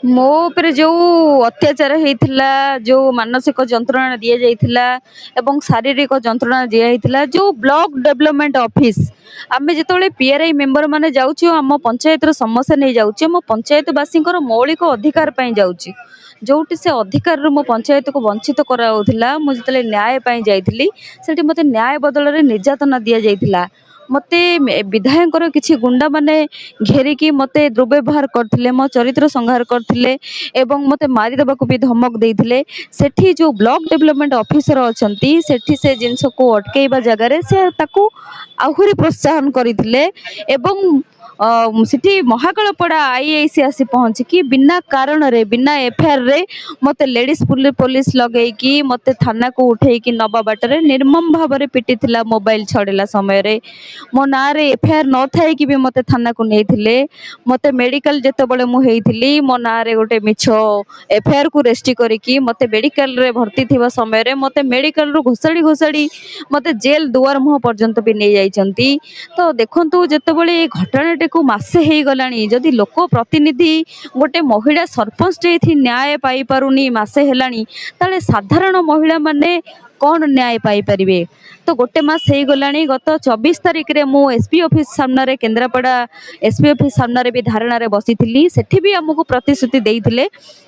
ମୋ ଉପରେ ଯୋଉ ଅତ୍ୟାଚାର ହେଇଥିଲା, ଯୋଉ ମାନସିକ ଯନ୍ତ୍ରଣା ଦିଆଯାଇଥିଲା ଏବଂ ଶାରୀରିକ ଯନ୍ତ୍ରଣା ଦିଆଯାଇଥିଲା, ଯୋଉ ବ୍ଲକ ଡେଭଲପମେଣ୍ଟ ଅଫିସ ଆମେ ଯେତେବେଳେ ପିଆରଆଇ ମେମ୍ବର ମାନେ ଯାଉଛୁ, ଆମ ପଞ୍ଚାୟତର ସମସ୍ୟା ନେଇ ଯାଉଛି, ଆମ ପଞ୍ଚାୟତବାସୀଙ୍କର ମୌଳିକ ଅଧିକାର ପାଇଁ ଯାଉଛି, ଯୋଉଠି ସେ ଅଧିକାରରୁ ମୋ ପଞ୍ଚାୟତକୁ ବଞ୍ଚିତ କରାଯାଉଥିଲା। ମୁଁ ଯେତେବେଳେ ନ୍ୟାୟ ପାଇଁ ଯାଇଥିଲି, ସେଠି ମୋତେ ନ୍ୟାୟ ବଦଳରେ ନିର୍ଯାତନା ଦିଆଯାଇଥିଲା। ମୋତେ ବିଧାୟକଙ୍କର କିଛି ଗୁଣ୍ଡା ମାନେ ଘେରିକି ମୋତେ ଦୁର୍ବ୍ୟବହାର କରିଥିଲେ, ମୋ ଚରିତ୍ର ସଂହାର କରିଥିଲେ ଏବଂ ମୋତେ ମାରିଦେବାକୁ ବି ଧମକ ଦେଇଥିଲେ। ସେଠି ଯେଉଁ ବ୍ଲକ ଡେଭଲପମେଣ୍ଟ ଅଫିସର ଅଛନ୍ତି, ସେଠି ସେ ଜିନିଷକୁ ଅଟକେଇବା ଜାଗାରେ ସେ ତାକୁ ଆହୁରି ପ୍ରୋତ୍ସାହନ କରିଥିଲେ ଏବଂ ସେଠି ମହାକାଳପଡ଼ା ଆଇଆଇସି ଆସି ପହଞ୍ଚିକି ବିନା କାରଣରେ, ବିନା ଏଫଆଇଆରରେ ମୋତେ ଲେଡ଼ିସ୍ ପୋଲିସ ଲଗେଇକି ମୋତେ ଥାନାକୁ ଉଠେଇକି ନେବା ବାଟରେ ନିର୍ମମ ଭାବରେ ପିଟିଥିଲା। ମୋବାଇଲ ଛଡ଼େଇଲା ସମୟରେ ମୋ ନାଁରେ ଏଫଆଇଆର ନଥାଇକି ବି ମୋତେ ଥାନାକୁ ନେଇଥିଲେ। ମୋତେ ମେଡ଼ିକାଲ ଯେତେବେଳେ ମୁଁ ହେଇଥିଲି, ମୋ ନାଁରେ ଗୋଟେ ମିଛ ଏଫଆଇଆରକୁ ରେଜିଷ୍ଟ୍ରି କରିକି ମୋତେ ମେଡ଼ିକାଲରେ ଭର୍ତ୍ତି ଥିବା ସମୟରେ ମୋତେ ମେଡ଼ିକାଲରୁ ଘୋଷାଡ଼ି ଘୋଷାଡ଼ି ମୋତେ ଜେଲ୍ ଦୁଆର ମୁହଁ ପର୍ଯ୍ୟନ୍ତ ବି ନେଇଯାଇଛନ୍ତି। ତ ଦେଖନ୍ତୁ, ଯେତେବେଳେ ଏ ଘଟଣାଟିକୁ ମାସେ ହେଇଗଲାଣି, ଯଦି ଲୋକ ପ୍ରତିନିଧି ଗୋଟେ ମହିଳା ସରପଞ୍ଚଟେ ଏଠି ନ୍ୟାୟ ପାଇପାରୁନି ମାସେ ହେଲାଣି, ତାହେଲେ ସାଧାରଣ ମହିଳାମାନେ କ'ଣ ନ୍ୟାୟ ପାଇପାରିବେ? ତ ଗୋଟେ ମାସ ହେଇଗଲାଣି। ଗତ 24 ତାରିଖରେ ମୁଁ ଏସ୍ପି ଅଫିସ ସାମ୍ନାରେ, କେନ୍ଦ୍ରାପଡ଼ା ଏସ୍ପି ଅଫିସ ସାମ୍ନାରେ ବି ଧାରଣାରେ ବସିଥିଲି। ସେଠି ବି ଆମକୁ ପ୍ରତିଶ୍ରୁତି ଦେଇଥିଲେ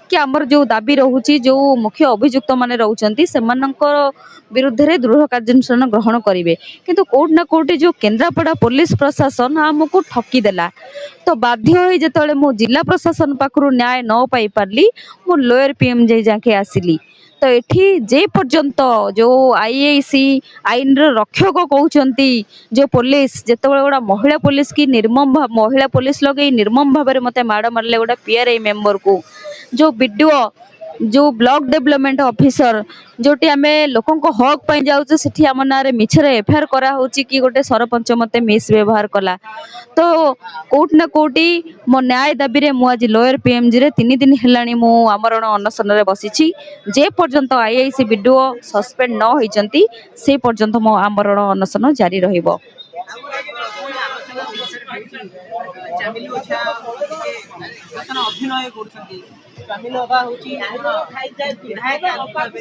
କି ଆମର ଯେଉଁ ଦାବି ରହୁଛି, ଯେଉଁ ମୁଖ୍ୟ ଅଭିଯୁକ୍ତ ମାନେ ରହୁଛନ୍ତି, ସେମାନଙ୍କ ବିରୁଦ୍ଧରେ ଦୃଢ଼ କାର୍ଯ୍ୟାନୁଷ୍ଠାନ ଗ୍ରହଣ କରିବେ। କିନ୍ତୁ କୋଉଠି ନା କୋଉଠି ଯେଉଁ କେନ୍ଦ୍ରାପଡ଼ା ପୋଲିସ ପ୍ରଶାସନ ଆମକୁ ଠକିଦେଲା। ତ ବାଧ୍ୟ ହୋଇ ଯେତେବେଳେ ମୁଁ ଜିଲ୍ଲା ପ୍ରଶାସନ ପାଖରୁ ନ୍ୟାୟ ନ ପାଇପାରିଲି, ମୁଁ ଲୋୟର ପିଏମ୍ଜେ ଯାକେ ଆସିଲି। ତ ଏଠି ଯେ ପର୍ଯ୍ୟନ୍ତ ଯେଉଁ ଆଇଆଇସି ଆଇନର ରକ୍ଷକ କହୁଛନ୍ତି ଯେଉଁ ପୋଲିସ, ଯେତେବେଳେ ଗୋଟେ ମହିଳା ପୋଲିସ କି ମହିଳା ପୋଲିସ ଲଗେଇ ନିର୍ମମ ଭାବରେ ମୋତେ ମାଡ଼ ମାରିଲେ ଗୋଟେ ପିଆରଆଇ ମେମ୍ବରକୁ, ଯେଉଁ ବିଡ଼ିଓ, ଯେଉଁ ବ୍ଲକ ଡେଭଲପମେଣ୍ଟ ଅଫିସର, ଯେଉଁଠି ଆମେ ଲୋକଙ୍କ ହକ୍ ପାଇଁ ଯାଉଛୁ, ସେଠି ଆମ ନାଁରେ ମିଛରେ ଏଫଆଇଆର କରାହେଉଛି କି ଗୋଟେ ସରପଞ୍ଚ ମୋତେ ମିସବ୍ୟବହାର କଲା। ତ କୋଉଠି ନା କୋଉଠି ମୋ ନ୍ୟାୟ ଦାବିରେ ମୁଁ ଆଜି ଲୋୟର ପିଏମ୍ଜିରେ 3 ଦିନ ହେଲାଣି ମୁଁ ଆମରଣ ଅନଶନରେ ବସିଛି। ଯେ ପର୍ଯ୍ୟନ୍ତ ଆଇଆଇସି ବିଡ଼ିଓ ସସ୍ପେଣ୍ଡ ନ ହୋଇଛନ୍ତି, ସେ ପର୍ଯ୍ୟନ୍ତ ମୋ ଆମରଣ ଅନଶନ ଜାରି ରହିବ। ଚାମିଲି ଓଝା ଟିକେ ନୂତନ ଅଭିନୟ କରୁଛନ୍ତି। ଚାମିଲି ଅବା ହଉଛି ବିଧାୟକ ଭାବେ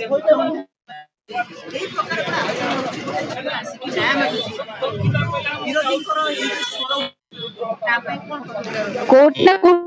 ଏହି ପ୍ରକାର ଆଲୋଚନା ହଉଛି, ଗୋଟେ ଝିଅ ଆସିକି ନ୍ୟାୟ ମାଗୁଛି, ବିରୋଧୀଙ୍କର ଏଇ ଯୋଉ ସ୍ୱର, ତା ପାଇଁ କ'ଣ ପ୍ରତିକ୍ରିୟା ରଖିବେ? କୋର୍ଟ ନା କୋର୍ଟ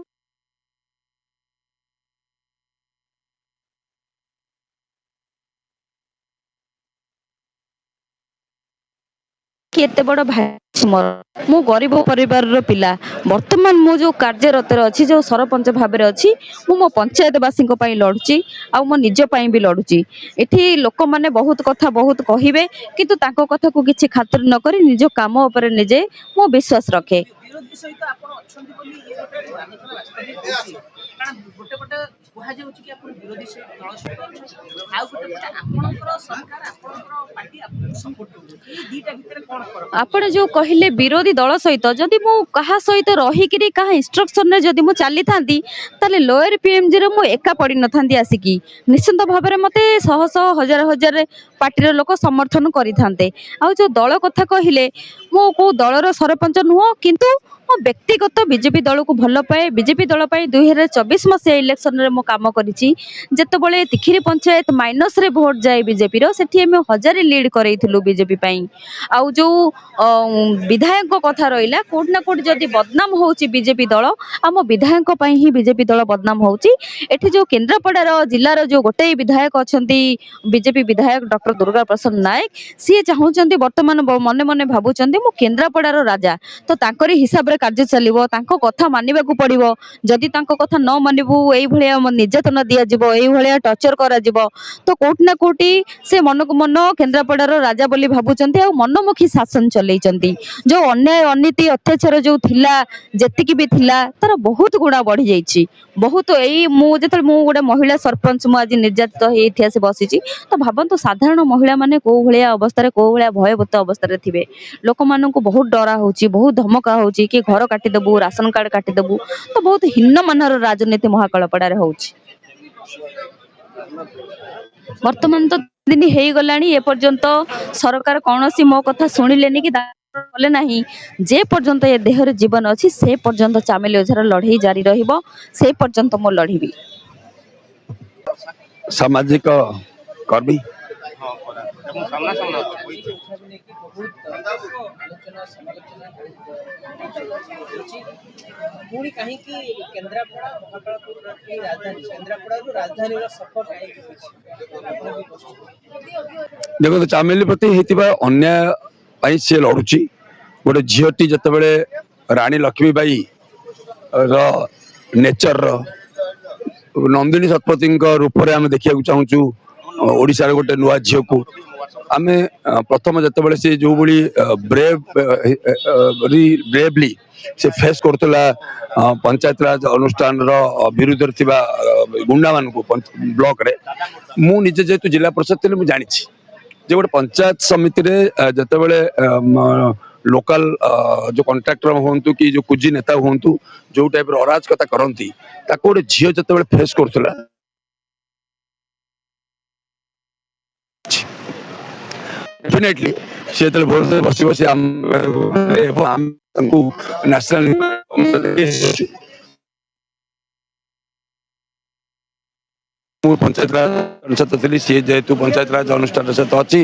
ଏତେ ବଡ଼ ଭାଇ ମୋର, ମୁଁ ଗରିବ ପରିବାରର ପିଲା। ବର୍ତ୍ତମାନ ମୁଁ ଯେଉଁ କାର୍ଯ୍ୟରତରେ ଅଛି, ଯେଉଁ ସରପଞ୍ଚ ଭାବରେ ଅଛି, ମୁଁ ମୋ ପଞ୍ଚାୟତବାସୀଙ୍କ ପାଇଁ ଲଢ଼ୁଛି ଆଉ ମୋ ନିଜ ପାଇଁ ବି ଲଢ଼ୁଛି। ଏଠି ଲୋକମାନେ ବହୁତ କଥା ବହୁତ କହିବେ, କିନ୍ତୁ ତାଙ୍କ କଥାକୁ କିଛି ଖାତିର ନ କରି ନିଜ କାମ ଉପରେ ନିଜେ ମୁଁ ବିଶ୍ୱାସ ରଖେ। ବିରୋଧୀ ସହିତ ଆପଣ ଅଛନ୍ତି ବୋଲି ଇଏ ଗୋଟେ ଆଲୋଚନା ବାସ୍ତବିକ ହେଉଛି। କାରଣ ଗୋଟେ ପଟେ କୁହାଯାଉଛି କି ଆପଣ ବିରୋଧୀ ଦଳ ସହିତ ଅଛନ୍ତି, ଆଉ ଗୋଟେ ପଟେ ଆପଣଙ୍କର ସରକାର, ଆପଣଙ୍କର ପାର୍ଟି ଆପଣଙ୍କୁ ସପୋର୍ଟ କରୁଛନ୍ତି। ଏଇ ଦିଟା ଭିତରେ କ'ଣ ଫରକ? ଆପଣ ଯେଉଁ କହିଲେ ବିରୋଧୀ ଦଳ ସହିତ, ଯଦି ମୁଁ କାହା ସହିତ ରହିକିରି କାହା ଇନଷ୍ଟ୍ରକ୍ସନରେ ଯଦି ମୁଁ ଚାଲିଥାନ୍ତି, ତାହେଲେ ଲୋୟର ପିଏମ୍ଜିରେ ମୁଁ ଏକା ପଡ଼ିନଥାନ୍ତି ଆସିକି। ନିଶ୍ଚିନ୍ତ ଭାବରେ ମୋତେ ଶହ ଶହ ହଜାର ହଜାର ପାର୍ଟିର ଲୋକ ସମର୍ଥନ କରିଥାନ୍ତେ। ଆଉ ଯେଉଁ ଦଳ କଥା କହିଲେ, ମୁଁ କେଉଁ ଦଳର ସରପଞ୍ଚ ନୁହଁ, କିନ୍ତୁ ମୁଁ ବ୍ୟକ୍ତିଗତ ବିଜେପି ଦଳକୁ ଭଲ ପାଏ। ବିଜେପି ଦଳ ପାଇଁ 2024 ମସିହା ଇଲେକ୍ସନରେ ମୁଁ କାମ କରିଛି। ଯେତେବେଳେ ତିଖିରି ପଞ୍ଚାୟତ ମାଇନସରେ ଭୋଟ ଯାଏ ବିଜେପିର, ସେଠି ଆମେ 1000 ଲିଡ୍ କରେଇଥିଲୁ ବିଜେପି ପାଇଁ। ଆଉ ଯେଉଁ ବିଧାୟକଙ୍କ କଥା ରହିଲା, କୋଉଠି ନା କୋଉଠି ଯଦି ବଦନାମ ହେଉଛି ବିଜେପି ଦଳ, ଆମ ବିଧାୟକଙ୍କ ପାଇଁ ହିଁ ବିଜେପି ଦଳ ବଦନାମ ହେଉଛି। ଏଠି ଯେଉଁ କେନ୍ଦ୍ରାପଡ଼ାର ଜିଲ୍ଲାର ଯେଉଁ ଗୋଟାଏ ବିଧାୟକ ଅଛନ୍ତି, ବିଜେପି ବିଧାୟକ ଡକ୍ଟର ଦୁର୍ଗା ପ୍ରସାଦ ନାୟକ, ସିଏ ଚାହୁଁଛନ୍ତି, ବର୍ତ୍ତମାନ ମନେ ମନେ ଭାବୁଛନ୍ତି ମୁଁ କେନ୍ଦ୍ରାପଡ଼ାର ରାଜା, ତ ତାଙ୍କରି ହିସାବରେ କାର୍ଯ୍ୟ ଚାଲିବ, ତାଙ୍କ କଥା ମାନିବାକୁ ପଡ଼ିବ। ଯଦି ତାଙ୍କ କଥା ନ ମାନିବୁ, ଏଇଭଳିଆ ନିର୍ଯାତନା ଦିଆଯିବ, ଏଇଭଳିଆ ଟର୍ଚର କରାଯିବ। ତ କୋଉଠି ନା କୋଉଠି ସେ ମନକୁ ମନ କେନ୍ଦ୍ରାପଡ଼ାର ରାଜା ବୋଲି ଭାବୁଛନ୍ତି ଆଉ ମନମୁଖୀ ଶାସନ ଚଲେଇଛନ୍ତି। ଯେଉଁ ଅନ୍ୟାୟ ଅନୀତି ଅତ୍ୟାଚାର ଯେଉଁ ଥିଲା, ଯେତିକି ବି ଥିଲା, ତାର ବହୁତ ଗୁଣା ବଢ଼ିଯାଇଛି। ବହୁତ ଯେତେବେଳେ ମୁଁ ଗୋଟେ ମହିଳା ସରପଞ୍ଚ, ମୁଁ ଆଜି ନିର୍ଯାତିତ ହେଇ ଏଠି ଆସି ବସିଛି। ତ ଭାବନ୍ତୁ ସାଧାରଣ ମହିଳାମାନେ କୋଉ ଭଳିଆ ଅବସ୍ଥାରେ, କୋଉ ଭଳିଆ ଭୟଭୀତ ଅବସ୍ଥାରେ ଥିବେ। ଲୋକମାନଙ୍କୁ ବହୁତ ଡରା ହେଉଛି, ବହୁତ ଧମକା ହେଉଛି କି ଘର କାଟିଦେବୁ, ରାସନ କାର୍ଡ କାଟିଦେବୁ। ତ ବହୁତ ହୀନମାନର ରାଜନୀତି ମହାକାଳପଡ଼ାରେ ହେଉଛି। ବର୍ତ୍ତମାନ ତ ଦିନ ହେଇଗଲାଣି, ଏପର୍ଯ୍ୟନ୍ତ ସରକାର କୌଣସି ମୋ କଥା ଶୁଣିଲେନି କି କଲେ ନାହିଁ ଯେ ପର୍ଯ୍ୟନ୍ତ ଏ ଦେହରେ ଜୀବନ ଅଛି ସେ ପର୍ଯ୍ୟନ୍ତ ଚାମେଲି ଓଝାର ଲଢ଼େଇ ଜାରି ରହିବ, ସେ ପର୍ଯ୍ୟନ୍ତ ମୁଁ ଲଢ଼ିବି। ସାମାଜିକ କର୍ମୀ ହଁ ପରା ଏବଂ ସମାଲୋଚନା ଓଝାକୁ ନେଇକି ବହୁତ ଆଲୋଚନା ସମାଲୋଚନା ହେଉଛି। ପୁଣି କାହିଁକି କେନ୍ଦ୍ରାପଡ଼ା ମହାକାଳପୁରର କି ରାଜଧାନୀ କେନ୍ଦ୍ରାପଡ଼ାରୁ ରାଜଧାନୀର ସଫର କାହିଁକି ହୋଇଛି ଆପଣ ବି କହୁଛନ୍ତି। ଦେଖନ୍ତୁ ଚାମେଲି ପ୍ରତି ହେଇଥିବା ଅନ୍ୟାୟ ପାଇଁ ସିଏ ଲଢୁଛି। ଗୋଟେ ଝିଅଟି ଯେତେବେଳେ ରାଣୀ ଲକ୍ଷ୍ମୀବାଇ ର ନେଚରର ନନ୍ଦିନୀ ଶତପଥୀଙ୍କ ରୂପରେ ଆମେ ଦେଖିବାକୁ ଚାହୁଁଛୁ ଓଡ଼ିଶାର ଗୋଟେ ନୂଆ ଝିଅକୁ। ଆମେ ପ୍ରଥମ ଯେତେବେଳେ ସେ ଯୋଉଭଳି ବ୍ରେଭଲି ସେ ଫେସ୍ କରୁଥିଲା ପଞ୍ଚାୟତରାଜ ଅନୁଷ୍ଠାନର ବିରୁଦ୍ଧରେ ଥିବା ଗୁଣ୍ଡାମାନଙ୍କୁ ବ୍ଲକରେ, ମୁଁ ନିଜେ ଯେହେତୁ ଜିଲ୍ଲା ପରିଷଦ ଥିଲି ମୁଁ ଜାଣିଛି ଯେ ଗୋଟେ ପଞ୍ଚାୟତ ସମିତିରେ ଯେତେବେଳେ ଲୋକାଲ ଯୋଉ କଣ୍ଟ୍ରାକ୍ଟର ହୁଅନ୍ତୁ କି ଯୋଉ କୁଜି ନେତା ହୁଅନ୍ତୁ ଯୋଉ ଟାଇପର ଅରାଜକତା କରନ୍ତି ତାକୁ ଗୋଟେ ଝିଅ ଯେତେବେଳେ ଫେସ୍ କରୁଥିଲା ଡେଫିନେଟଲି ସେ ଯେତେବେଳେ ଭୁବନେଶ୍ୱରରେ ବସିବ ସେ ତାଙ୍କୁ ନ୍ୟାସନାଲ ମୁଁ ପଞ୍ଚାୟତରାଜ ଅନୁଷ୍ଠାନ ଥିଲି, ସିଏ ଯେହେତୁ ପଞ୍ଚାୟତରାଜ ଅନୁଷ୍ଠାନ ସହିତ ଅଛି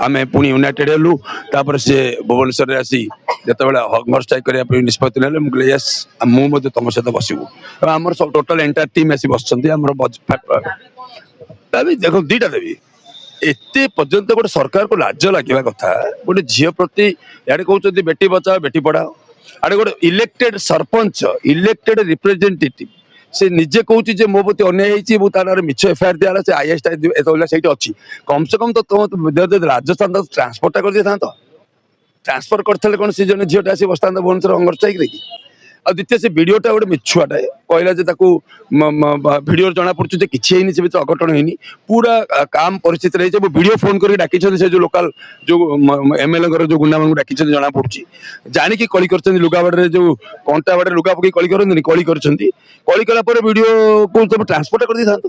ଆମେ ପୁଣି ୟୁନାଇଟେଡ୍ ହେଲୁ। ତାପରେ ସିଏ ଭୁବନେଶ୍ୱରରେ ଆସି ଯେତେବେଳେ ହଙ୍ଗର ଷ୍ଟ୍ରାଇକ୍ କରିବା ପାଇଁ ନିଷ୍ପତ୍ତି ନେଲେ ମୁଁ କହିଲି ୟେସ୍ ମୁଁ ମଧ୍ୟ ତମ ସହିତ ବସିବୁ। ଏବଂ ଆମର ସବୁ ଟୋଟାଲ ଏଣ୍ଟାୟାର ଟିମ୍ ଆସି ବସିଛନ୍ତି। ଆମର ଦେଖ ଦିଟା ଦେବି ଏତେ ପର୍ଯ୍ୟନ୍ତ ଗୋଟେ ସରକାରକୁ ଲାଜ ଲାଗିବା କଥା। ଗୋଟେ ଝିଅ ପ୍ରତି ଇଆଡେ କହୁଛନ୍ତି ବେଟି ବଚାଅ ବେଟି ପଢାଅ, ଆଡେ ଗୋଟେ ଇଲେକ୍ଟେଡ ସରପଞ୍ଚ ଇଲେକ୍ଟେଡ ରିପ୍ରେଜେଣ୍ଟେଟିଭ ସେ ନିଜେ କହୁଛି ଯେ ମୋ ପ୍ରତି ଅନ୍ୟାୟ ହେଇଛି, ମୁଁ ତା ନାଁରେ ମିଛ ଏଫଆଇଆର ଦିଆହେଲା, ସେ ଆଇଏସ୍ ସେଇଠି ଅଛି। କମ୍ ସେ କମ୍ ତ ତମ ରାଜସ୍ଥାନ ଟ୍ରାନ୍ସଫରଟା କରିଦେଇଥାନ୍ତ। ଟ୍ରାନ୍ସଫର କରିଥିଲେ କଣ ସେ ଜଣେ ଝିଅଟା ଆସି ବସିଥାନ୍ତା ଭୁବନେଶ୍ୱର ଅଙ୍ଗର ଷ୍ଟ୍ରାଇକରେ କି? ଆଉ ଦ୍ୱିତୀୟ ସେ ଭିଡ଼ିଓଟା ଗୋଟେ ମିଛୁଆଟା କହିଲା ଯେ ତାକୁ ଭିଡ଼ିଓରେ ଜଣାପଡ଼ୁଛି ଯେ କିଛି ହେଇନି, ସେ ଭିତରେ ଅଘଟଣ ହେଇନି, ପୁରା କାମ ପରିସ୍ଥିତିରେ ହେଇଛି। ଭିଡ଼ିଓ ଫୋନ୍ କରିକି ଡାକିଛନ୍ତି ସେ ଯୋଉ ଲୋକାଲ ଯୋଉ ଏମଏଲଏଙ୍କର ଯୋଉ ଗୁଣ୍ଡାମାନଙ୍କୁ ଡାକିଛନ୍ତି ଜଣାପଡ଼ୁଛି। ଜାଣିକି କଳି କରିଛନ୍ତି ଲୁଗା ବାଡରେ ଯୋଉ କଣ୍ଟା ବାଡରେ ଲୁଗା ପକେଇ କଳି କରନ୍ତିନି, କଳି କରିଛନ୍ତି। କଳି କଲା ପରେ ଭିଡ଼ିଓକୁ ତମେ ଟ୍ରାନ୍ସପୋର୍ଟ କରିଦେଇଥାନ୍ତ।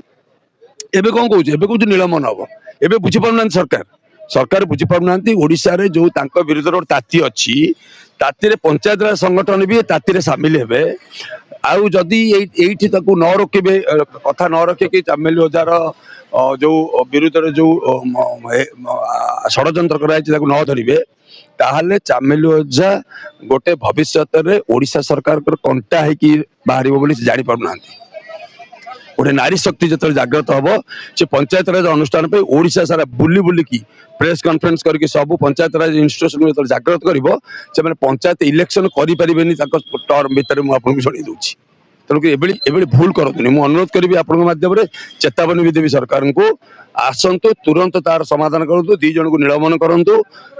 ଏବେ କଣ କହୁଛି? ଏବେ କହୁଛି ନିଳମନ ହବ। ଏବେ ବୁଝିପାରୁନାହାନ୍ତି ସରକାର ବୁଝିପାରୁନାହାନ୍ତି ଓଡ଼ିଶାରେ ଯୋଉ ତାଙ୍କ ବିରୁଦ୍ଧରେ ଗୋଟେ ତାତି ଅଛି, ତାତିରେ ପଞ୍ଚାୟତରାଜ ସଂଗଠନ ବି ତାତିରେ ସାମିଲ ହେବେ। ଆଉ ଯଦି ଏଇଠି ତାକୁ ନ ରୋକିବେ, କଥା ନ ରଖିକି ଚାମେଲି ଓଝାର ଯୋଉ ବିରୁଦ୍ଧରେ ଯୋଉ ଷଡ଼ଯନ୍ତ୍ର କରାଯାଇଛି ତାକୁ ନ ଧରିବେ, ତାହେଲେ ଚାମେଲି ଓଝା ଗୋଟେ ଭବିଷ୍ୟତରେ ଓଡ଼ିଶା ସରକାରଙ୍କର କଣ୍ଟା ହେଇକି ବାହାରିବ ବୋଲି ସେ ଜାଣିପାରୁନାହାନ୍ତି। ଗୋଟେ ନାରୀ ଶକ୍ତି ଯେତେବେଳେ ଜାଗ୍ରତ ହବ, ସେ ପଞ୍ଚାୟତରାଜ ଅନୁଷ୍ଠାନ ପାଇଁ ଓଡ଼ିଶା ସାରା ବୁଲି ବୁଲିକି ପ୍ରେସ କନଫରେନ୍ସ କରିକି ସବୁ ପଞ୍ଚାୟତରାଜ ଇନଷ୍ଟିଟ୍ୟୁସନକୁ ଯେତେବେଳେ ଜାଗ୍ରତ କରିବ, ସେମାନେ ପଞ୍ଚାୟତ ଇଲେକ୍ସନ କରିପାରିବେନି ତାଙ୍କ ଟର୍ମ ଭିତରେ। ମୁଁ ଆପଣଙ୍କୁ ଶୁଣେଇ ଦଉଛି। ତେଣୁକରି ଏଭଳି ଭୁଲ କରନ୍ତୁନି। ମୁଁ ଅନୁରୋଧ କରିବି ଆପଣଙ୍କ ମାଧ୍ୟମରେ, ଚେତାବନୀ ବି ଦେବି ସରକାରଙ୍କୁ, ଆସନ୍ତୁ ତୁରନ୍ତ ତାର ସମାଧାନ କରନ୍ତୁ, ଦି ଜଣଙ୍କୁ ନିଳମନ କରନ୍ତୁ।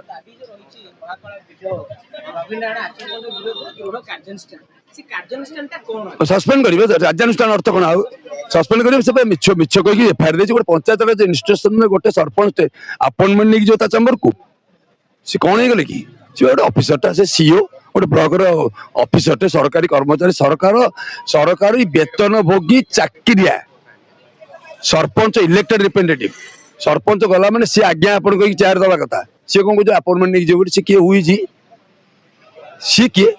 ଦାବି ଯୋଉ ରହିଛି ମହାକାଳ ଭିଡ଼ିଓ ରବୀନ୍ଦ୍ର ନାରାୟଣ ଆଚାର୍ଯ୍ୟଙ୍କ ବିରୋଧରେ ଦୃଢ଼ କାର୍ଯ୍ୟାନୁଷ୍ଠାନ, ସେ କାର୍ଯ୍ୟାନୁଷ୍ଠାନଟା କଣ? ସସ୍ପେଣ୍ଡ କରିବେ। କାର୍ଯ୍ୟାନୁଷ୍ଠାନ ଅର୍ଥ କଣ? ଆଉ ସସ୍ପେଣ୍ଡ କରିବେ? ସେ ମିଛ କହିକି ଏଫଆଇଆର ଦେଇଛି। ଗୋଟେ ପଞ୍ଚାୟତରାଜ ଇନଷ୍ଟିଟ୍ୟୁସନରେ ଗୋଟେ ସରପଞ୍ଚ ଆପଏଣ୍ଟମେଣ୍ଟ ନେଇକି ଯିବ ତା ଚାମ୍ବରକୁ, ସେ କଣ ହେଇଗଲେ କି? ସେ ଗୋଟେ ଅଫିସରଟା, ସେ ସିଓ ଗୋଟେ ବ୍ଲକର ଅଫିସରଟେ, ସରକାରୀ କର୍ମଚାରୀ, ସରକାରୀ ବେତନ ଭୋଗୀ ଚାକିରିଆ ସରପଞ୍ଚ ଇଲେକ୍ଟେଡ ରିପ୍ରେଜେଣ୍ଟେଟିଭ। ସରପଞ୍ଚ ଗଲା ମାନେ ସିଏ ଆଜ୍ଞା ଆପଣ କହିକି ଚେୟାର ଦବା କଥା। ସିଏ କଣ କହୁଛି ଆପଏଣ୍ଟମେଣ୍ଟ ନେଇକି ଯିବ ବୋଲି? ସିଏ କିଏ ହୁଇଛି? ସିଏ କିଏ?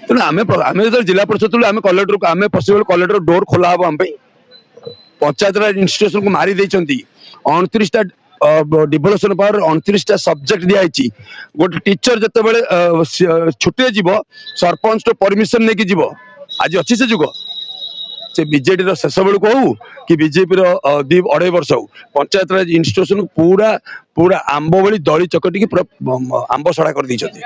ତେଣୁ ଆମେ ଯେତେବେଳେ ଜିଲ୍ଲା ପରିଷଦ ଥିଲୁ, ଆମେ କଲେକ୍ଟରକୁ ଆମେ ପଶିଗଲୁ, କଲେକ୍ଟର ଡୋର ଖୋଲା ହବ ଆମ ପାଇଁ। ପଞ୍ଚାୟତରାଜ ଇନଷ୍ଟିଟ୍ୟୁସନକୁ ମାରି ଦେଇଛନ୍ତି। 29ଟା ଡିଭଲ୍ୟୁସନ ପାୱାର 29ଟା ସବଜେକ୍ଟ ଦିଆଯାଇଛି। ଗୋଟେ ଟିଚର ଯେତେବେଳେ ଛୁଟିରେ ଯିବ, ସରପଞ୍ଚ ପରମିଶନ ନେଇକି ଯିବ। ଆଜି ଅଛି ସେ ଯୁଗ? ସେ ବିଜେଡିର ଶେଷ ବେଳକୁ ହଉ କି ବିଜେପିର 2.5 ବର୍ଷ ହଉ, ପଞ୍ଚାୟତରାଜ ଇନଷ୍ଟିଟ୍ୟୁସନ ପୁରା ଆମ୍ବ ଭଳି ଦଳି ଚକଟିକି ପୁରା ଆମ୍ବ ସଢା କରିଦେଇଛନ୍ତି।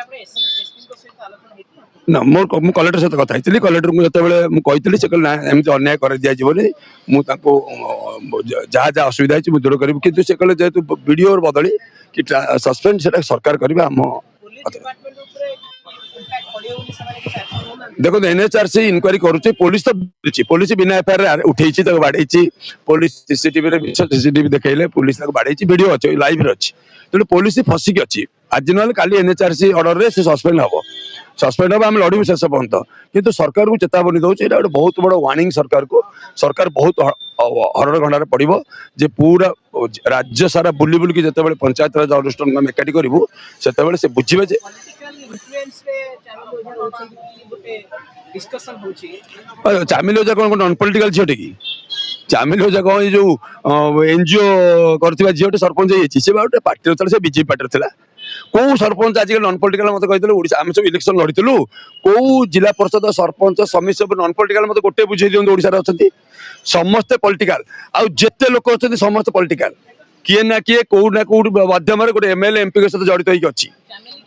ନା ମୁଁ କଲେକ୍ଟର ସହିତ କଥା ହେଇଥିଲି। କଲେକ୍ଟରଙ୍କୁ ଯେତେବେଳେ ମୁଁ କହିଥିଲି, ସେ କହିଲେ ନା ଏମିତି ଅନ୍ୟାୟ କରି ଦିଆଯିବନି, ମୁଁ ତାଙ୍କୁ ଯାହା ଯାହା ଅସୁବିଧା ହେଇଛି ମୁଁ ଦୂର କରିବି। କିନ୍ତୁ ସେ କହିଲେ ଯେହେତୁ ଭିଡ଼ିଓ ବଦଳି କି ସସ୍ପେଣ୍ଡ, ସେଟା ସରକାର କରିବେ। ଆମ ଦେଖନ୍ତୁ ଏନ୍ଏଚଆରସି ଇନକ୍ୱାରି କରୁଛି, ପୋଲିସ ତ ପୋଲିସ ବିନା ଏଫଆଇଆର ଉଠେଇଛି, ତାକୁ ବାଡେଇଛି। ପୋଲିସ ସିସିଟିଭିରେ ସିସିଟିଭି ଦେଖେଇଲେ, ପୋଲିସ ତାକୁ ବାଡେଇଛି, ଭିଡ଼ିଓ ଅଛି, ଲାଇଭରେ ଅଛି। ତେଣୁ ପୋଲିସ ଫସିକି ଅଛି। ଆଜି ନହେଲେ କାଲି ଏନ୍ଏଚଆରସି ଅର୍ଡରରେ ସେ ସସ୍ପେଣ୍ଡ ହବ। ସସ୍ପେଣ୍ଡ ହବ, ଆମେ ଲଢିବୁ ଶେଷ ପର୍ଯ୍ୟନ୍ତ। କିନ୍ତୁ ସରକାରକୁ ଚେତାବନୀ ଦଉଛି, ଏଇଟା ଗୋଟେ ବହୁତ ବଡ ୱାର୍ଣ୍ଣିଂ ସରକାରକୁ। ସରକାର ବହୁତ हरड़ घंटार पड़ो जे पूरा राज्य सारा बुली बुलिकी जिते पंचायत राज अनुष्ठान आम एकाठी करूँ से बुझे जे चामिल ओझा कौन नन पॉलिटिकल झीटे कि चामिल ओझा कौन ये जो एनजीओ कर झीटे सरपंच से गोटे पार्टी से बीजेपी पार्टी था कौ सरपंच आज नन पॉलिटिकल मत कही आम सब इलेक्शन लड़ीलु कौ जिला परिषद सरपंच समिति सब नन पॉलिटिकल मत गोटे बुझे दिखाँ ओडिशा अच्छा समस्ते पॉलिटिकल आउ जेते लोक अच्छा समस्त पॉलिटिकल किए ना किए कौ माध्यम गोटे एमएलए एमपी सहित जड़ित होती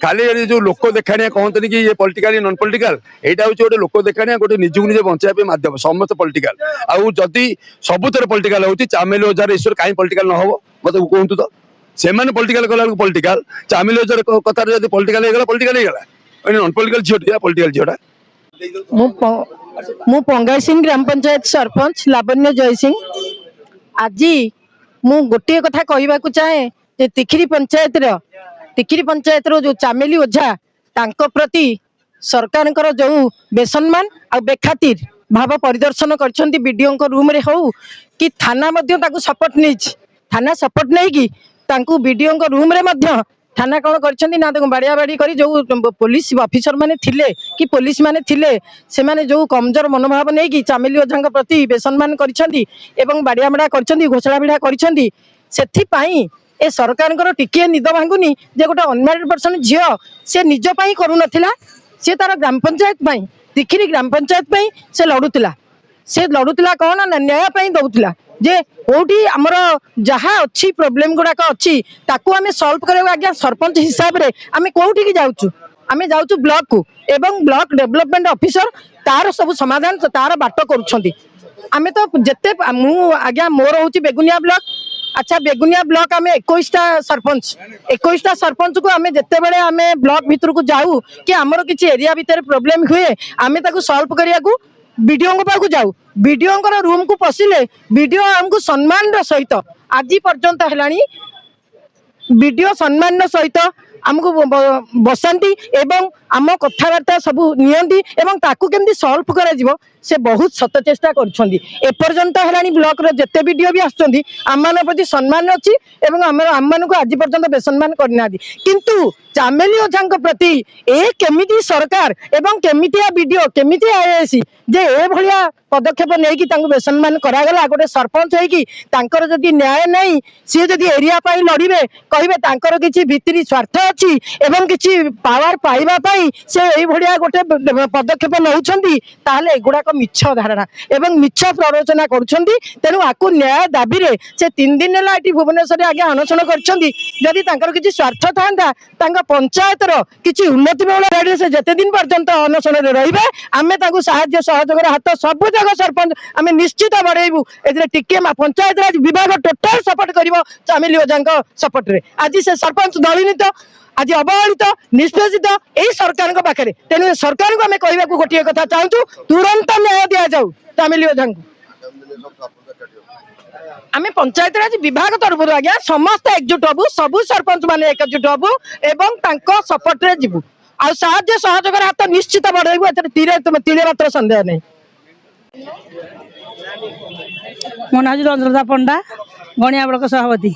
खाली जो लोक देखाणिया कहते कि ये पॉलिटिकल नन पॉलिटिकल यहाँ हूँ गोटे लोक देखाणिया गोटे निजक निजे बचाई माध्यम समस्त पॉलिटिकल आउ जदि सबुतर पॉलिटिकल होती चामिल ओझार ईश्वर कहीं पॉलिटिकल न हो मत कहतु तो से पॉलिटिकल कला पॉलिटिकल चामिल ओझार कथार जब पॉलिटिकल होगा पॉलिटिकल होगा none political zeta political zeta मु पंगाई सिंह ग्राम पंचायत सरपंच लावण्य जय सिंह आज मु गोटे कथा कहवाक चाहे जे तिखिरी पंचायत जो चामेली ओझा तांको प्रति सरकार जो बेसम्मान आ बेखातिर भाव परिदर्शन कर बीडीओ रूम रे हो कि थाना सपोर्ट नहीं थाना सपोर्ट नहीं कि बीडीओ रूम रे थाना कौन कर बाड़िया बाड़ी कर जो पुलिस ऑफिसर माने थिले कि पुलिस माने थिले से माने जो कमजोर मनोभाव नहीं कि चामेली ओझा प्रति बेसम्मान कर बाड़िया बाड़ा कर घोषणा भिड़ा कर ए सरकार टिके निद भांगुनी जे गोटे अनमैरिड पर्सन झील से निजपाई करूनथिला से तार ग्राम पंचायत तिखिरी ग्राम पंचायत से लड़ुला कौन ना न्याय दौला जे कोठी आमर जहाँ अच्छी प्रोब्लेम गुड़ाक अच्छी ताकू आमे सॉल्व करे आज्ञा सरपंच हिसाब रे आमे कोठी की जाउचु आमे जाउचु ब्लॉक को एवं ब्लॉक डेवलपमेंट ऑफिसर तार सब समाधान तार बाट करूछंती आमे तो जत्ते मु आज्ञा मोर होची बेगुनिया ब्लॉक अच्छा बेगुनिया ब्लॉक आमे 21टा सरपंच को आमे जत्ते बेले आमे ब्लॉक भीतर को जाऊ कि आमर किछि एरिया भीतर प्रॉब्लम हुए आमे ताकू सॉल्व करिया को बीडीओ पाक जाऊ बीडीओ रूम को पशिले बीडीओ आमको सम्मान सहित आज पर्यंत है बीडीओ सम्मान सहित आमको बसाती एवं आम कथबार्ता सब नियंती एवं ताकू केमती सॉल्व करा से बहुत सत चेष्टा करपर्यंत है ब्लॉक जिते बीडीओ भी आम प्रति सम्मान अच्छी आम को आज पर्यंत बेसम्मान करना किंतु चामेली ओझा प्रति ए केमिति सरकार एवं केमितिया बीडीओ केमिति आईएएस जे ए भलिया पदक्षेप नहीं बेसम्मान करागला गोटे सरपंच होकर जदि न्याय नहीं सी जदि एरिया लड़े कहे किसी भितरी स्वार्थ अच्छी एवं किसी पावर पाइबा से यही भलिया गोटे पदक्षेप नौछंती ताहले एगुड़ाक मिछ धारणा एवं मिछ प्ररोचना करुछंती तेणु आकु न्याय दाबी रे से 3 दिन है ये भुवनेश्वर आगे अनशन कर किसी स्वार्थ था पंचायत किसी उन्नति बेले से जिते दिन पर्यंत अनशन रे आमे साहाय्य सहयोग हाथ सब जगह सरपंच आम निश्चित बढ़ेबू टिके पंचायत राज विभाग टोटाल सपोर्ट कर चामेली ओझा सपोर्ट रे आज से सरपंच दलित आज अवहेलित निष्पेषित यही सरकार पाखे तेणु सरकार को आम कहवा गोटे कथा चाहूँ तुरंत न्याय दि जाऊ चामेली ओझा आम पंचायत राज विभाग तरफ आज्ञा समस्त एकजुट हबू सबू सरपंच माने एकजुट हबू एवं सपोर्ट रे जीवु आ साहाय्य सहयोग हाथ निश्चित बढ़ेबू तीरे मात्र संदेह नहीं। मो ना रंजनदा पंडा गणिया ब्लॉक सभापति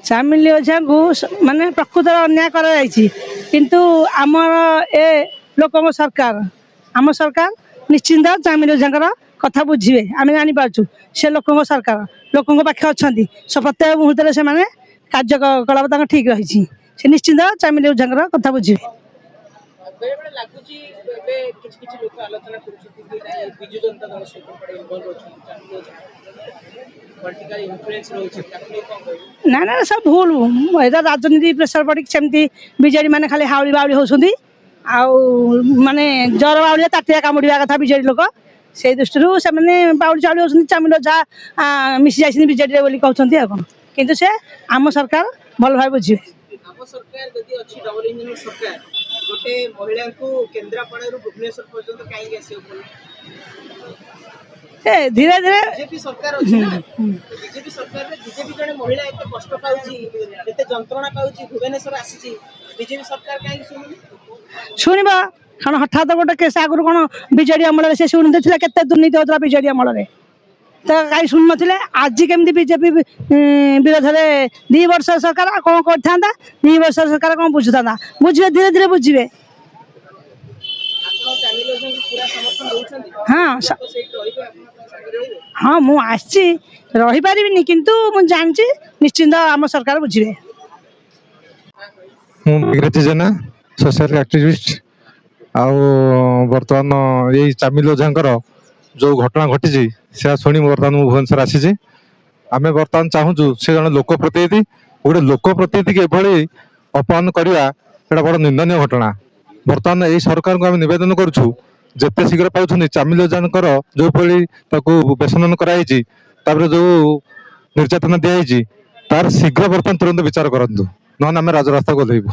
चामेली ओझा को माने प्रकृत अन्याय करा किंतु आमर ए लोक सरकार आम सरकार निश्चिंत चामेली ओझा कथा बुझे आम जानी पार्छु से लोक सरकार लोक पाखे अच्छा प्रत्येक मुहूर्त से कार्यकलाप ठीक रही से निश्चिंत चामेली ओझा कथा बुझे ना ना सब भूल राजनीति प्रेसर पड़ी सेमती बीजेडी मैंने खाली हावली बावली होती माने जर बावली ताटिया कामुड़ा कथा बीजेडी लोक से दृष्टि से बावली चावली होती चामेली ओझा मिसी जाती बीजेडी कहते कौन किंतु से आम सरकार भल भाव बुझे गोटे महिला को केन्द्रापड़ा भुवनेश्वर पर्यंत कहीं धीरे धीरे बीजेपी सरकार अच्छी ना बीजेपी सरकार रे बीजेपी जने महिला एते कष्ट पाउची एते जंत्रणा पाउची भुवनेश्वर आसी बीजेपी सरकार कहीं सुनुनी ଶୁଣିବ କାରଣ ହଠାତ୍ ଗୋଟେ କେସ୍ ଆଗରୁ କ'ଣ ବିଜେଡି ଅମଳରେ ସେ ଶୁଣିଦେଇଥିଲା କେତେ ଦୁର୍ନୀତି ହେଉଥିଲା ବିଜେଡି ଅମଳରେ ତ କାହିଁ ଶୁଣୁନଥିଲେ ଆଜି କେମିତି ବିଜେପି ବିରୋଧରେ 2 ବର୍ଷ ସରକାର କ'ଣ କରିଥାନ୍ତା 2 ବର୍ଷ ସରକାର କ'ଣ ବୁଝୁଥାନ୍ତା ବୁଝିବେ ଧୀରେ ଧୀରେ ବୁଝିବେ ଆପଣ ଚାମିଲି ଓଝାଙ୍କୁ ପୁରା ସମର୍ଥନ ଦଉଛନ୍ତି ହଁ ତ ସେଇଠି ରହିବେ ଆପଣ ତାଙ୍କ ସାଙ୍ଗରେ ରହିବେ ହଁ ମୁଁ ଆସିଛି ରହିପାରିବିନି କିନ୍ତୁ ମୁଁ ଜାଣିଛି ନିଶ୍ଚିନ୍ତ ଆମ ସରକାର ବୁଝିବେ ମୁଁ ବିଗ୍ରତି ଜେନା ସୋସିଆଲ ଆକ୍ଟିଭିଷ୍ଟ ଆଉ ବର୍ତ୍ତମାନ ଏଇ ଚାମିଲି ଓଝାଙ୍କର ଯେଉଁ ଘଟଣା ଘଟିଛି ସେହା ଶୁଣି ବର୍ତ୍ତମାନ ମୁଁ ଭୁବନେଶ୍ୱର ଆସିଛି ଆମେ ବର୍ତ୍ତମାନ ଚାହୁଁଛୁ ସେ ଜଣେ ଲୋକପ୍ରତିନିଧି ଗୋଟେ ଲୋକପ୍ରତିନିଧିକି ଏଭଳି ଅପମାନ କରିବା ଏଇଟା ବଡ଼ ନିନ୍ଦନୀୟ ଘଟଣା ବର୍ତ୍ତମାନ ଏଇ ସରକାରଙ୍କୁ ଆମେ ନିବେଦନ କରୁଛୁ ଯେତେ ଶୀଘ୍ର ପାଉଛନ୍ତି ଚାମିଲି ଓଝାଙ୍କର ଯେଉଁଭଳି ତାକୁ ବେସନନ କରାଯାଇଛି ତାପରେ ଯେଉଁ ନିର୍ଯାତନା ଦିଆଯାଇଛି ତାର ଶୀଘ୍ର ବର୍ତ୍ତମାନ ତୁରନ୍ତ ବିଚାର କରନ୍ତୁ ନହେଲେ ଆମେ ରାଜରାସ୍ତାକୁ ଓହ୍ଲାଇବୁ।